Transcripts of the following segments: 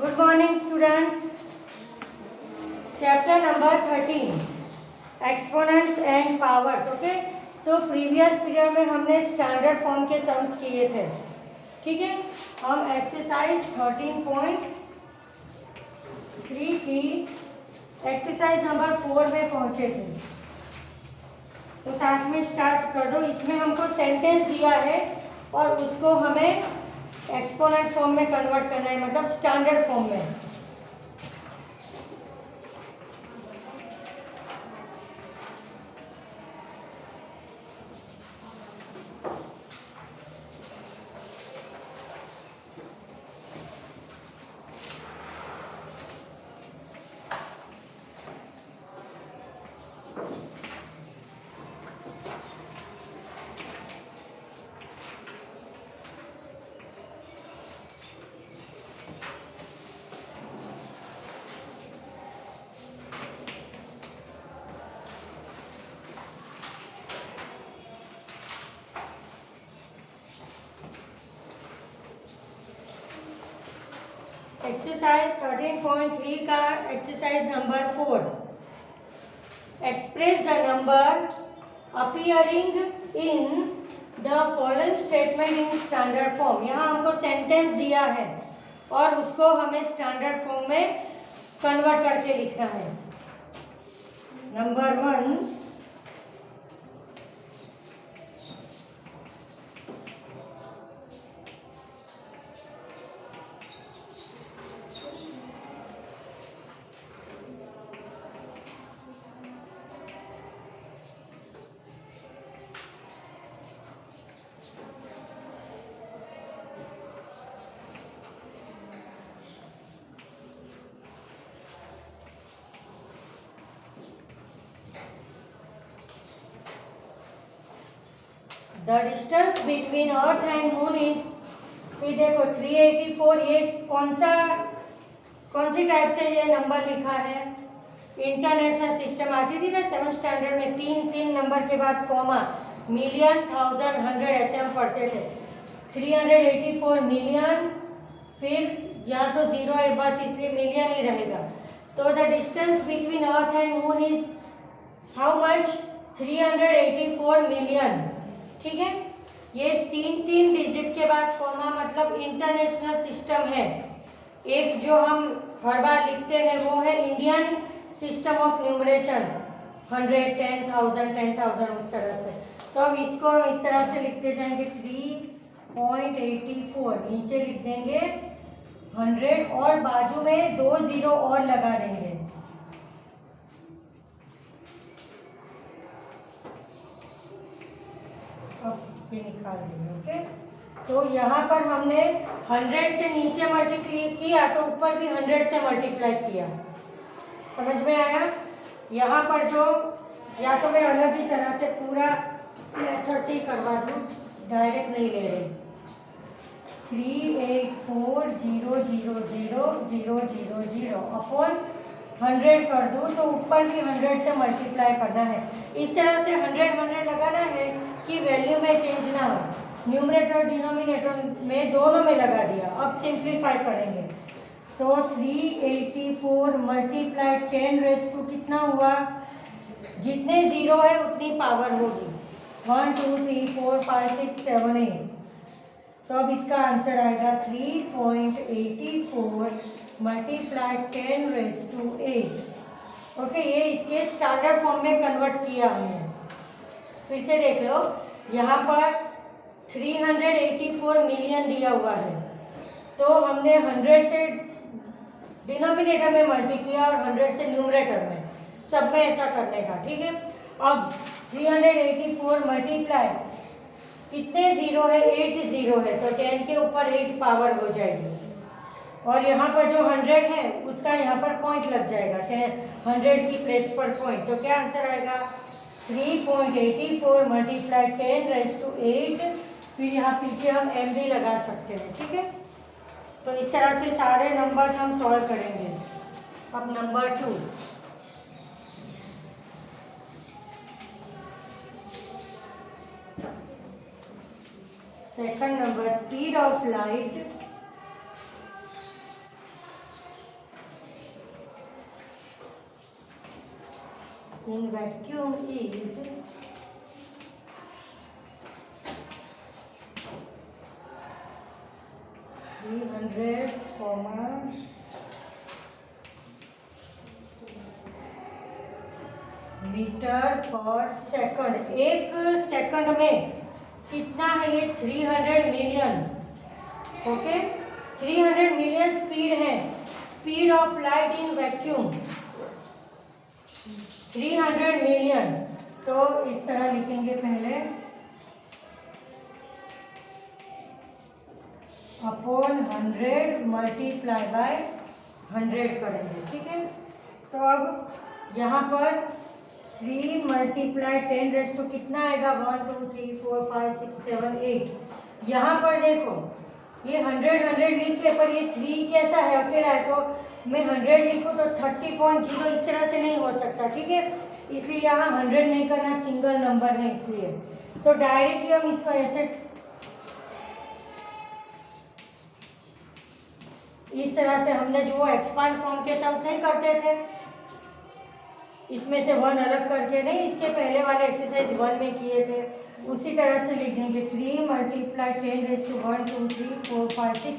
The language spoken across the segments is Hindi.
Good morning students. Chapter number 13 exponents and powers. Okay, तो प्रीवियस पीरियड में हमने स्टैंडर्ड फॉर्म के सम्स किए थे। ठीक है, हम एक्सरसाइज 13.3 की एक्सरसाइज नंबर 4 में पहुंचे थे। तो साथ में स्टार्ट कर दो। इसमें हमको सेंटेंस दिया है और उसको हमें एक्सपोनेंट फॉर्म में कन्वर्ट करना है, मतलब स्टैंडर्ड फॉर्म में। एक्सरसाइज 13.3 का exercise number 4, express the number appearing in the following statement in standard form. यहाँ हमको सेंटेंस दिया है और उसको हमें स्टैंडर्ड फॉर्म में कन्वर्ट करके लिखना है। Number 1, the distance between earth and moon is, फिर देखो 384, ये कौन सी टाइप से ये नंबर लिखा है? इंटरनेशनल सिस्टम आती थी ना 7th स्टैंडर्ड में, तीन नंबर के बाद कॉमा, मिलियन, 1000, 100 ऐसे हम पढ़ते थे। 384 मिलियन, फिर या तो जीरो है बस, इसलिए मिलियन ही रहेगा। तो the distance between earth and moon is how much? 384 million. ठीक है, ये तीन डिजिट के बाद कॉमा मतलब इंटरनेशनल सिस्टम है। एक जो हम हर बार लिखते हैं वो है इंडियन सिस्टम ऑफ न्यूमरेशन, 100, 10,000, 10,000 उस तरह से। तो अब इसको हम इस तरह से लिखते जाएंगे, 3.84, नीचे लिख देंगे 100 और बाजू में 2 जीरो और लगा देंगे। निकाल देंगे। ओके, तो यहाँ पर हमने 100 से नीचे मल्टीप्लाई किया तो ऊपर भी 100 से मल्टीप्लाई किया। समझ में आया? यहाँ पर जो, या तो मैं अलग ही तरह से पूरा मेथड से ही करवा दूँ, डायरेक्ट नहीं ले रही। 384,000,000 अपॉन 100 कर दूँ तो ऊपर भी 100 से मल्टीप्लाई करना है। इस तरह से 100 लगाना है कि वैल्यू में चेंज ना हो। न्यूमरेटर डिनोमिनेटर में दोनों में लगा दिया। अब सिंप्लीफाई करेंगे तो 384 मल्टीप्लाई 10 कितना हुआ? जितने जीरो है उतनी पावर होगी। 1 2 3 4 5 6 7 8। तो अब इसका आंसर आएगा 3.84 मल्टीप्लाई 10⁸। ओके, ये इसके स्टैंडर्ड फॉर्म में कन्वर्ट किया हमने। फिर से देख लो, यहाँ पर 384 मिलियन दिया हुआ है, तो हमने 100 से डिनोमिनेटर में मल्टी किया और 100 से न्यूमरेटर में, सब में ऐसा करने का। ठीक है, अब 384 मल्टीप्लाई कितने जीरो है? 8 जीरो है, तो 10 के ऊपर 8 पावर हो जाएगी। और यहाँ पर जो 100 है उसका यहाँ पर पॉइंट लग जाएगा, 100 की प्लेस पर पॉइंट। तो क्या आंसर आएगा? 3.84 मल्टीप्लाई 10⁸। फिर यहाँ पीछे हम m भी लगा सकते हैं। ठीक है, तो इस तरह से सारे नंबर्स हम सॉल्व करेंगे। अब नंबर 2, second number, speed of light in vacuum is 300, metre per second. एक सेकंड में कितना है ये? 300 मिलियन। ओके, 300 मिलियन स्पीड है, speed of light in vacuum 300 million. तो इस तरह लिखेंगे, पहले अपॉन 100 मल्टीप्लाई बाय 100 करेंगे, ठीक है। तो अब यहाँ पर 3 मल्टीप्लाई 10 रेज़ टू कितना आएगा? 1 2 3 4 5 6 7 8। यहाँ पर देखो ये 100 लिखे, पर ये 3 कैसा है? अकेला है, तो मैं 100 लिखूँ तो 30.0 इस तरह से नहीं हो सकता, ठीक है। इसलिए यहाँ 100 नहीं करना, सिंगल नंबर है इसलिए। तो डायरेक्टली हम इसको ऐसे इस तरह से, हमने जो एक्सपांड फॉर्म के साथ नहीं करते थे, इसमें से 1 अलग करके नहीं, इसके पहले वाले एक्सरसाइज 1 में किए थे, उसी तरह से लिख देंगे। 3 मल्टीप्लाई 10 रेज़ टू 1 2 3 4 5 6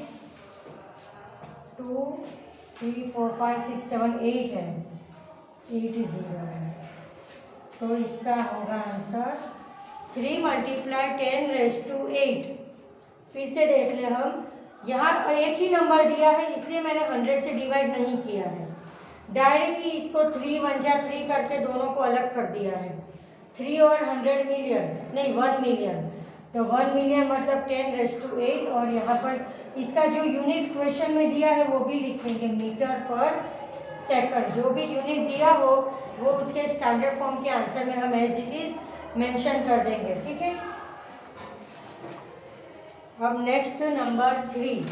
2 3 4 5 6 7 8 है, 8 0 है। तो इसका होगा आंसर 3 मल्टीप्लाई 10 रेज़ टू 8। फिर से देख ले, हम यहाँ एक ही नंबर दिया है इसलिए मैंने 100 से डिवाइड नहीं किया है, डायरेक्टली इसको 3 1 जा 3 करके दोनों को अलग कर दिया है। 3 और 100 मिलियन नहीं, 1 मिलियन, तो 1 मिलियन मतलब 10 रेज़ टू 8। और यहाँ पर इसका जो यूनिट क्वेश्चन में दिया है वो भी लिखेंगे, मीटर पर सेकंड। जो भी यूनिट दिया हो वो उसके स्टैंडर्ड फॉर्म के आंसर में हम एज इट इज मेंशन कर देंगे, ठीक है। अब नेक्स्ट नंबर 3।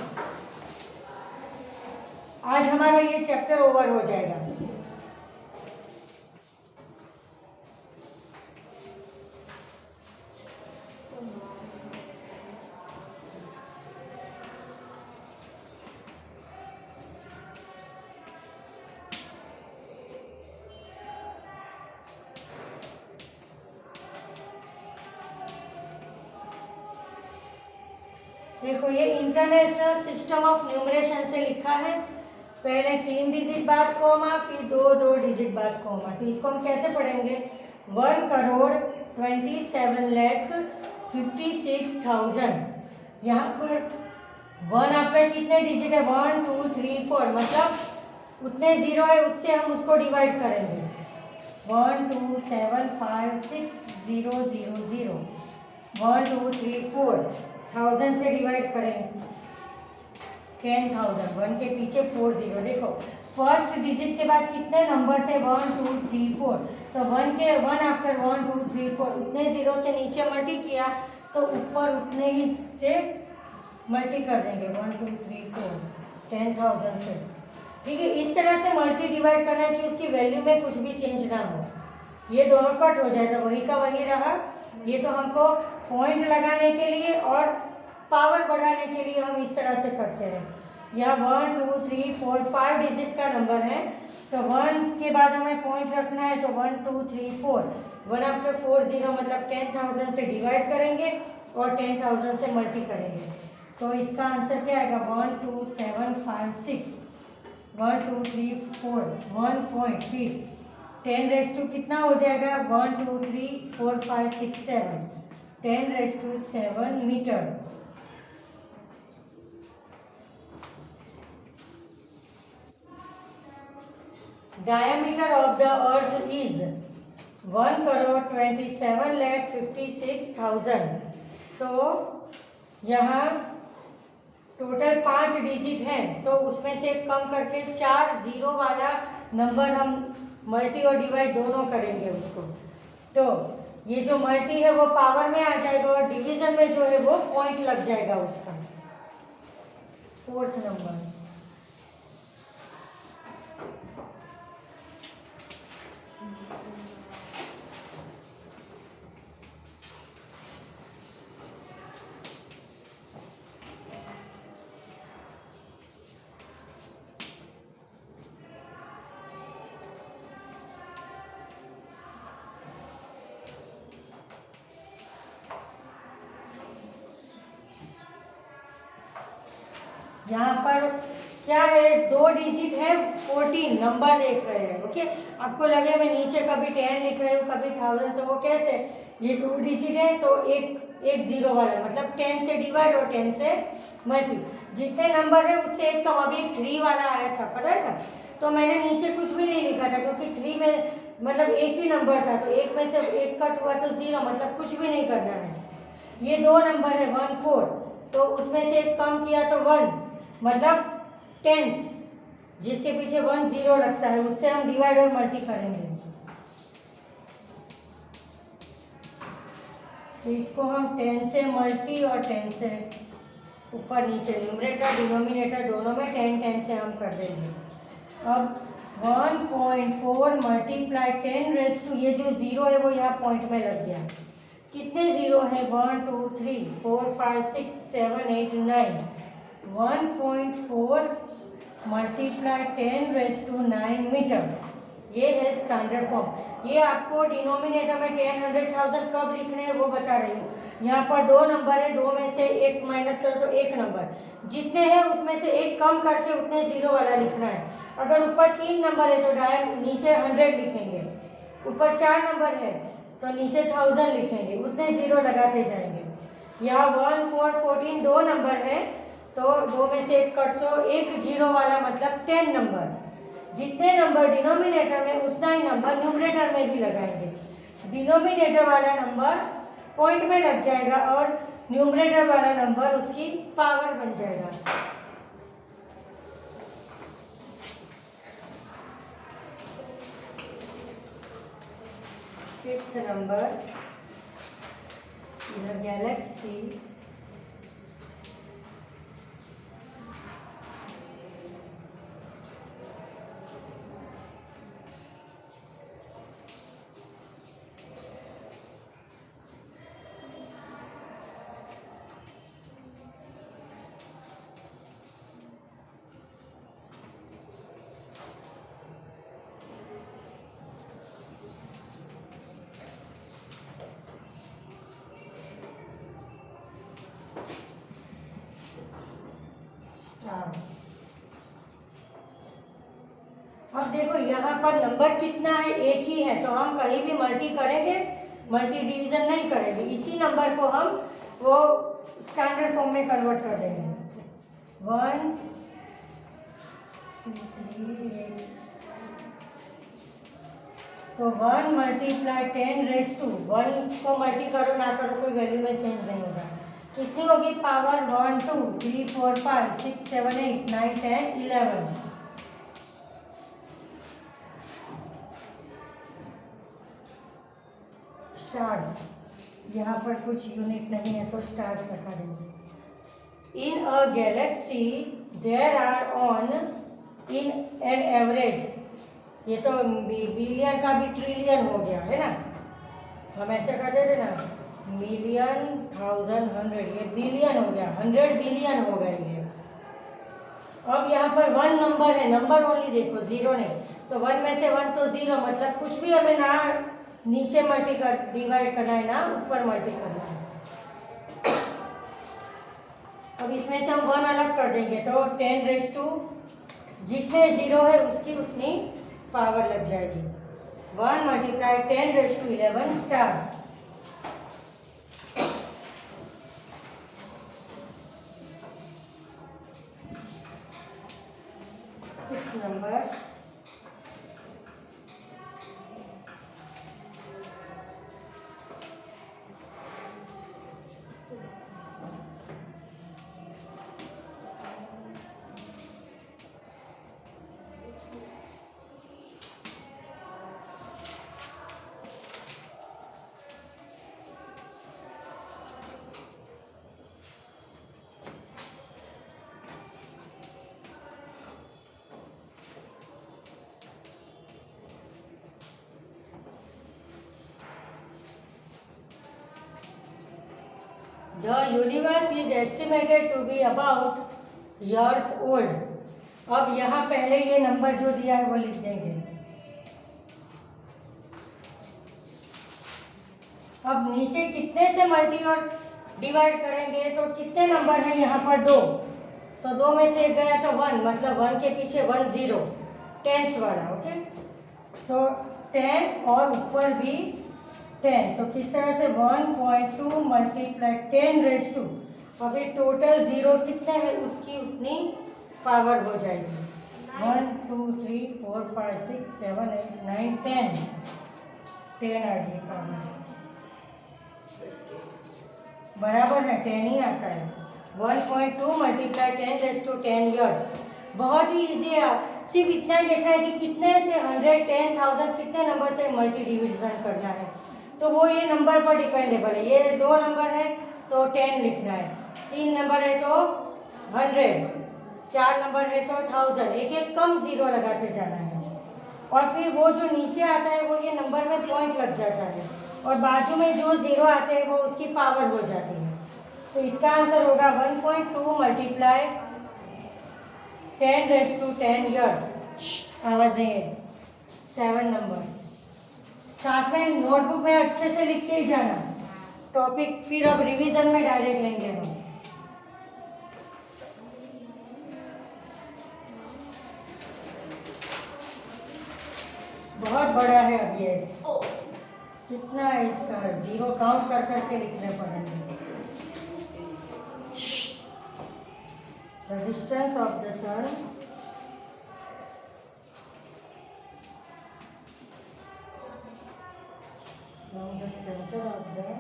आज हमारा ये चैप्टर ओवर हो जाएगा। देखो ये इंटरनेशनल सिस्टम ऑफ न्यूमरेशन से लिखा है, पहले 3 डिजिट बाद कोमा, फिर 2 डिजिट बाद कोमा। तो इसको हम कैसे पढ़ेंगे? 1,27,56,000। यहाँ पर 1 आफ्टर कितने डिजिट है? 1 2 3 4, मतलब उतने जीरो है, उससे हम उसको डिवाइड करेंगे। 1 2 7 5 6 0 0 0 1 2 3 4 1000 से डिवाइड करेंगे 10,000। 1 के पीछे 4 जीरो। देखो फर्स्ट डिजिट के बाद कितने नंबर्स है? 1 2 3 4। तो 1 आफ्टर 1 2 3 4 उतने जीरो से नीचे मल्टी किया तो ऊपर उतने ही से मल्टी कर देंगे। 1 2 3 4 10,000 से, ठीक है। इस तरह से मल्टी डिवाइड करना है कि उसकी वैल्यू में कुछ भी चेंज ना हो। ये दोनों कट हो जाए तो वही का वही रहा। ये तो हमको पॉइंट लगाने के लिए और पावर बढ़ाने के लिए हम इस तरह से करते हैं। यहाँ 1 2 3 4 5 डिजिट का नंबर है, तो 1 के बाद हमें पॉइंट रखना है, तो 1 2 3 4 1 आफ्टर 4 जीरो मतलब 10,000 से डिवाइड करेंगे और 10,000 से मल्टी करेंगे। तो इसका आंसर क्या आएगा? 1 2 7 5 6 1 2 3 4 1 पॉइंट, फिर 10 रेज़ टू कितना हो जाएगा? 1 2 3 4 5 6 7 10 raise to 7 metre. Diameter of the earth is 1,27,56,000। तो यहाँ टोटल 5 डिजिट हैं, तो उसमें से कम करके 4 जीरो वाला नंबर हम मल्टी और डिवाइड दोनों करेंगे उसको। तो ये जो मल्टी है वो पावर में आ जाएगा और डिवीजन में जो है वो पॉइंट लग जाएगा उसका। 4th number. यहाँ पर क्या है, 2 डिजिट है, 14 नंबर देख रहे हैं। ओके, आपको लगे मैं नीचे कभी 10 लिख रही हूँ कभी 1000, तो वो कैसे, ये 2 डिजिट है तो एक जीरो वाला, मतलब 10 से डिवाइड और 10 से मल्टी, जितने नंबर है उससे एक कम। अभी एक 3 वाला आया था, पता है ना, तो मैंने नीचे कुछ भी नहीं लिखा था क्योंकि 3 में मतलब एक ही नंबर था, तो एक में से एक कट हुआ तो 0, मतलब कुछ भी नहीं करना है। ये 2 नंबर है 1 4, तो उसमें से एक कम किया तो 1, मतलब टेंस, जिसके पीछे 1 0 लगता है उससे हम डिवाइड और मल्टी करेंगे। तो इसको हम 10 से मल्टी और 10 से ऊपर नीचे, न्यूमरेटर डिनोमिनेटर दोनों में 10 10 से हम कर देंगे। अब 1.4 मल्टीप्लाई 10 रेज़ टू, ये जो 0 है वो यहाँ पॉइंट में लग गया। कितने 0 है, 1 2 3 4 5 6 7 8 9। 1.4 मल्टीप्लाई 10 रेज़ टू 9 मीटर, ये है स्टैंडर्ड फॉर्म। ये आपको डिनोमिनेटर में 10 100 1000 कब लिखने हैं वो बता रही हूँ। यहाँ पर 2 नंबर है, 2 में से एक माइनस करो तो एक नंबर, जितने हैं उसमें से एक कम करके उतने 0 वाला लिखना है। अगर ऊपर 3 नंबर है तो डायरेक्ट नीचे 100 लिखेंगे, ऊपर 4 नंबर है तो नीचे 1000 लिखेंगे, उतने 0 लगाते जाएंगे। यहाँ 1 4 14 2 नंबर है तो 2 में से एक कट तो एक 0 वाला, मतलब 10 नंबर, जितने नंबर डिनोमिनेटर में उतना ही नंबर न्यूमरेटर में भी लगाएंगे। डिनोमिनेटर वाला नंबर पॉइंट में लग जाएगा और न्यूमरेटर वाला नंबर उसकी पावर बन जाएगा। फिफ्थ नंबर, इधर गैलेक्सी अब देखो यहाँ पर नंबर कितना है, एक ही है, तो हम कहीं भी मल्टी करेंगे, मल्टी डिवीजन नहीं करेंगे, इसी नंबर को हम वो स्टैंडर्ड फॉर्म में कन्वर्ट कर देंगे। 1 2 3 8, तो 1 मल्टीप्लाई 10 रेज़ टू, 1 को मल्टी करो ना करो कोई वैल्यू में चेंज नहीं होगा। कितनी होगी पावर, 1 2 3 4 5 6 7 8 9 10 11। स्टार्स, यहाँ पर कुछ यूनिट नहीं है तो स्टार्स लगा देंगे। In a galaxy there are on in an average, ये तो बिलियन का भी ट्रिलियन हो गया है ना, हम ऐसे करते थे ना, मिलियन 1000 100, ये बिलियन हो गया, 100 बिलियन हो गए ये। अब यहाँ पर 1 नंबर है, नंबर ओनली देखो, 0 नहीं, तो 1 में से 1 तो 0, मतलब कुछ भी हमें ना नीचे मल्टी कर डिवाइड करना है ना ऊपर मल्टी करना है। अब इसमें से हम 1 अलग कर देंगे तो 10 रेज़ टू, जितने 0 है उसकी उतनी पावर लग जाएगी। 1 multiply 10 raise to 11 stars. 6 number, The universe is estimated to be about years old। अब यहाँ पहले ये नंबर जो दिया है वो लिख देंगे। अब नीचे कितने से मल्टी और डिवाइड करेंगे तो कितने नंबर हैं यहाँ पर, 2, तो 2 में से 1 गया तो 1, मतलब 1 के पीछे 1 0, टेंस वाला। ओके, तो 10 और ऊपर भी 10, तो किस तरह से 1.2 मल्टीप्लाई 10 रेज टू, अभी टोटल 0 कितने हैं उसकी उतनी पावर हो जाएगी। 1 2 3 4 5 6 7 8 9 10, 10 आ गई पावर, बराबर है 10 ही आता है। 1.2 मल्टीप्लाई 10 रेज टू 10 ईयर्स, बहुत ही ईजी है। सिर्फ इतना ही देखना है कि कितने से 100, 10,000 कितने नंबर से मल्टी डिविजन करना है, तो वो ये नंबर पर डिपेंडेबल है। ये 2 नंबर है तो 10 लिखना है, 3 नंबर है तो 100, 4 नंबर है तो 1000, एक एक कम जीरो लगाते जाना है। और फिर वो जो नीचे आता है वो ये नंबर में पॉइंट लग जाता है, और बाजू में जो जीरो आते हैं वो उसकी पावर हो जाती है। तो इसका आंसर होगा 1.2 मल्टीप्लाई 10 रेज टू 10 ईयर्स। आवाज नहीं है। 7 नंबर, साथ में नोटबुक में अच्छे से लिख के ही जाना टॉपिक, फिर अब रिवीजन में डायरेक्ट लेंगे हम। बहुत बड़ा है अब ये, कितना है इसका, 0 काउंट कर करके लिखने पड़ेंगे। The distance of the sun from the centre of the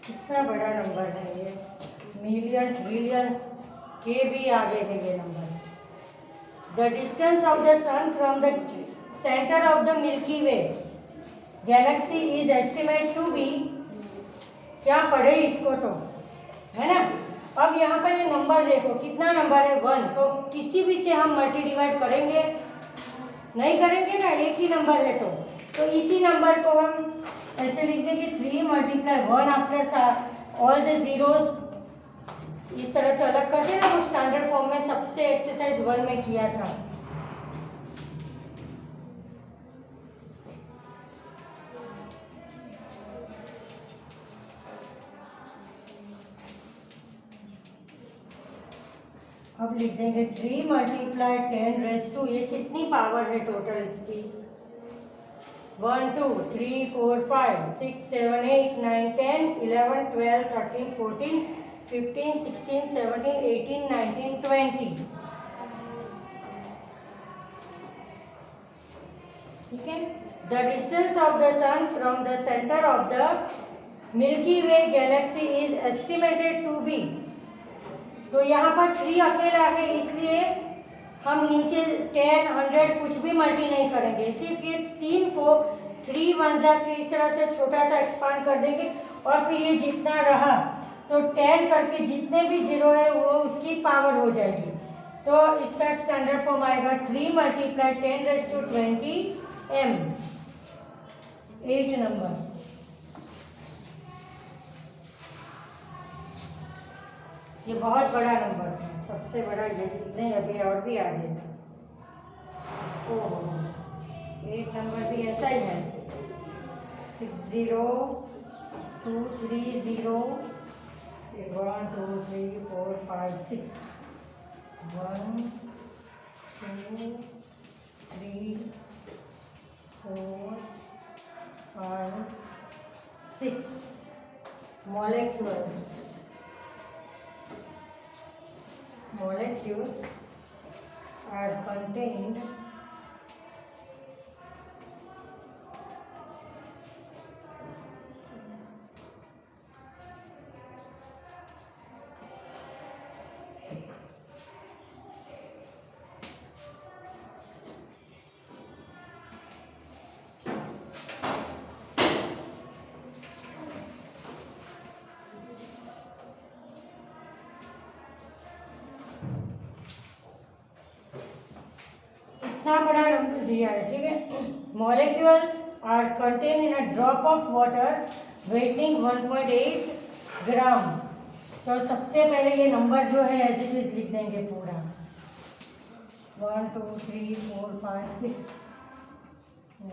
कितना बड़ा नंबर है ये, मिलियन ट्रिलियंस के भी आगे है ये number. The distance of the sun from the centre of the Milky Way galaxy is estimate to be, क्या पढ़े इसको तो, है ना। अब यहाँ पर ये नंबर देखो, कितना नंबर है 1, तो किसी भी से हम मल्टी डिवाइड करेंगे नहीं करेंगे ना, एक ही नंबर है तो इसी नंबर को हम ऐसे लिख देंगे 3 multiply 1 after all the zeros, इस तरह से अलग करते हैं ना, वो स्टैंडर्ड फॉर्म में सबसे एक्सरसाइज 1 में किया था। अब लिख देंगे 3 मल्टीप्लाई 10 रेज टू, ये कितनी पावर है टोटल इसकी, 1 2 3 4 5 6 7 8 9 10 11 12 13 14 15 16 17 18 19 20, ठीक है। The distance of the sun from the centre of the Milky Way galaxy is estimated to be, तो यहाँ पर 3 अकेला है इसलिए हम नीचे 10 100 कुछ भी मल्टी नहीं करेंगे, सिर्फ ये 3 को 3 1 जा 3 इस तरह से छोटा सा एक्सपांड कर देंगे, और फिर ये जितना रहा तो 10 करके जितने भी जीरो है वो उसकी पावर हो जाएगी। तो इसका स्टैंडर्ड फॉर्म आएगा 3 multiply 10 raise to 20 m, 8 number. ये बहुत बड़ा नंबर है, सबसे बड़ा ये, इतने अभी और भी आगे। ओह 8 नंबर भी ऐसा ही है, 6 0 2 3 0 1 2 3 4 5 6 1 2 3 4 5 6 molecules are contained इतना बड़ा नंबर दिया है, ठीक है। Molecules are contain in a drop of water weighting 1.8 gram. तो सबसे पहले ये नंबर जो है एज इट इज लिख देंगे पूरा, 1 2 3 4 5 6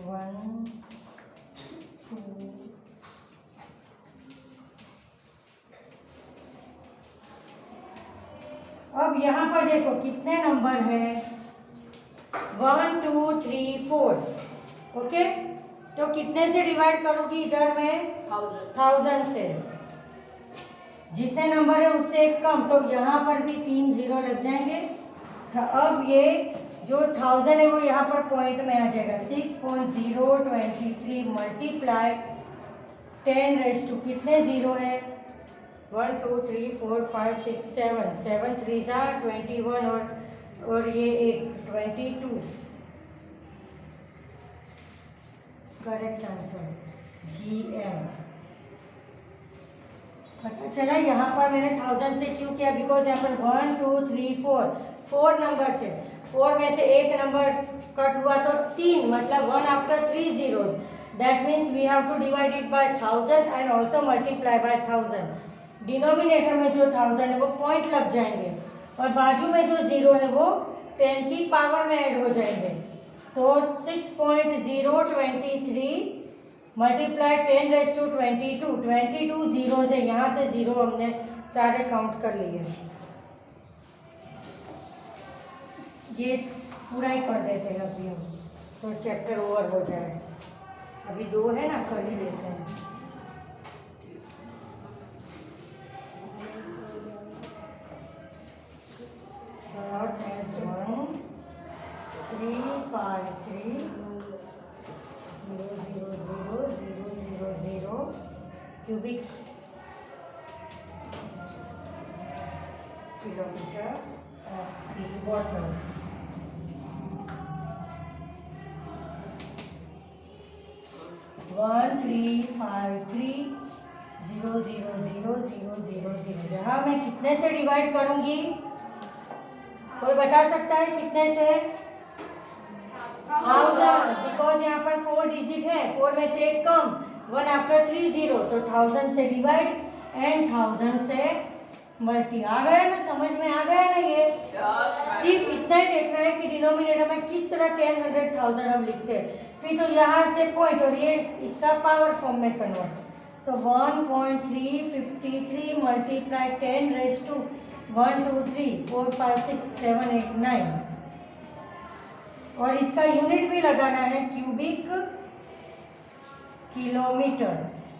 1 2। अब यहाँ पर देखो कितने नंबर है, 1 2 3 4। ओके, तो कितने से डिवाइड करोगी इधर में? 1000 से। जितने नंबर है उससे एक कम, तो यहाँ पर भी 3 0 लग जाएंगे। अब ये जो 1000 है वो यहाँ पर पॉइंट में आ जाएगा, 6.023 मल्टीप्लाई 10 रेज़ टू कितने जीरो है, 1 2 3 4 5 6 7 7 3 21 और ये एक 22। Correct answer GM। पता चला यहाँ पर मैंने 1000 से क्यों किया, बिकॉज यहाँ पर 1 2 3 4 नंबर से 4 में से एक नंबर कट हुआ तो 3, मतलब 1 after 3 zeros। That means we have to divide it by 1000 and also multiply by 1000। Denominator में जो 1000 है वो पॉइंट लग जाएंगे और बाजू में जो जीरो है वो 10 की पावर में ऐड हो जाएंगे। तो 6.023 मल्टीप्लाई 10 रेज़ टू 22 जीरोज है, यहाँ से जीरो हमने सारे काउंट कर लिए। ये पूरा ही कर देते हैं अभी हम, तो चैप्टर ओवर हो जाए। अभी 2 है ना, कर ही लेते हैं। God has 1 3 5 3 0 0 0 0 0 0 cubic kilometer of sea water। 1 3 5 3 0 0 0 0 0 0। यहाँ मैं कितने से डिवाइड करूँगी, कोई बता सकता है कितने से? 1000, बिकॉज यहाँ पर 4 डिजिट है, 4 में से एक कम, 1 आफ्टर 3 0, तो 1000 से डिवाइड एंड 1000 से मल्टी। आ गया ना, समझ में आ गया ना? ये सिर्फ इतना ही देखना है कि डिनोमिनेटर में किस तरह 10 100 1000 हम लिखते हैं, फिर तो यहाँ से पॉइंट और ये इसका पावर फॉर्म में कन्वर्ट। तो 1.353 मल्टीप्लाई 10 रेज़ टू 1 2 3 4 5 6 7 8 9। और इसका यूनिट भी लगाना है क्यूबिक किलोमीटर,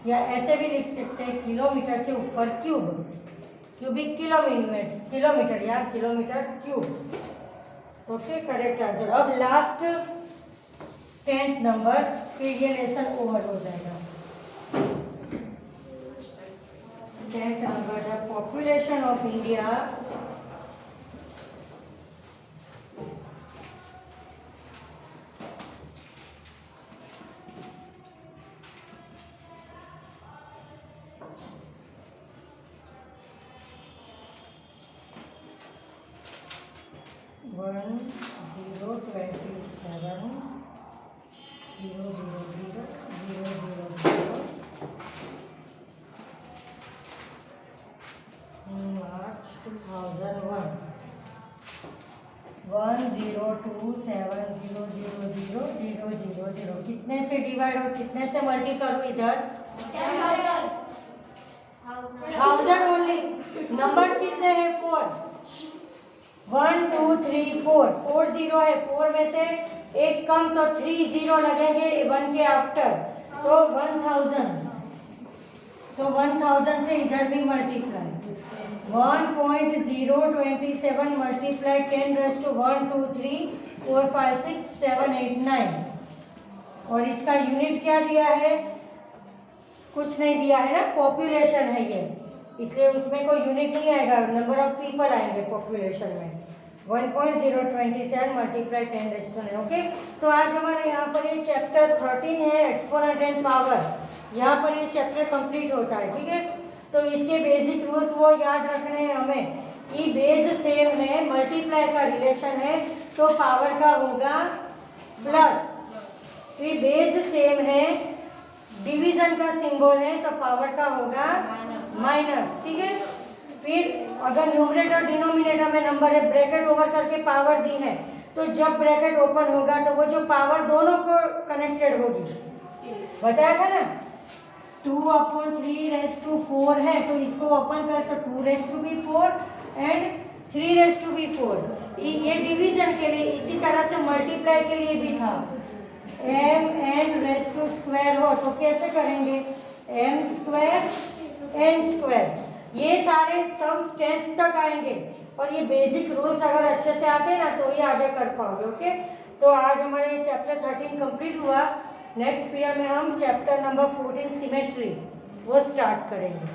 या ऐसे भी लिख सकते हैं किलोमीटर के ऊपर क्यूब, क्यूबिक किलोमीटर या kilometre cube. Okay, correct answer. अब लास्ट 10th नंबर, फिर ये लेसन ओवर हो जाएगा। 10th number, the population of India one 0 27 0 0 0 0 0 0 March 2001 10270000000। कितने से डिवाइड और कितने से मल्टी करूँ इधर? 1000 ओनली। नंबर्स कितने हैं? 4 1 2 3 4 4 0 है, 4 में से एक कम तो 3 0 लगेंगे 1 के आफ्टर, तो 1000। तो 1000 से इधर भी मल्टीप्लाई 1.027 मल्टीप्लाई 10 रेज़ टू 1 2 3 4 5 6 7 8 9। और इसका यूनिट क्या दिया है? कुछ नहीं दिया है ना, पॉपुलेशन है ये, इसलिए उसमें कोई यूनिट नहीं आएगा, नंबर ऑफ पीपल आएंगे पॉपुलेशन में। 1.027 मल्टीप्लाई 10 रेज़ टू 9। ओके, तो आज हमारे यहाँ पर ये चैप्टर 13 है, एक्सपोनेंट एंड पावर। यहाँ पर ये चैप्टर कंप्लीट होता है, ठीक है। तो इसके बेसिक रूल्स वो याद रखने हैं हमें कि बेस सेम में मल्टीप्लाई का रिलेशन है, तो पावर का होगा प्लस, फिर बेस सेम है, डिवीजन का सिंबल है तो पावर का होगा माइनस, ठीक है। फिर अगर न्यूमरेटर डिनोमिनेटर में नंबर है, ब्रैकेट ओवर करके पावर दी है, तो जब ब्रैकेट ओपन होगा तो वो जो पावर दोनों को कनेक्टेड होगी, बताया था ना। 2/3 है तो इसको ओपन कर तो 2⁴ एंड 3⁴ ये डिवीजन के लिए, इसी तरह से मल्टीप्लाई के लिए भी था। mn² हो तो कैसे करेंगे, m² n², ये सारे सम 10th तक आएंगे और ये बेसिक रूल्स अगर अच्छे से आते हैं ना तो ये आगे कर पाओगे, ओके। तो आज हमारे चैप्टर 13 कंप्लीट हुआ। नेक्स्ट पीरियड में हम चैप्टर नंबर 14 सिमेट्री वो स्टार्ट करेंगे।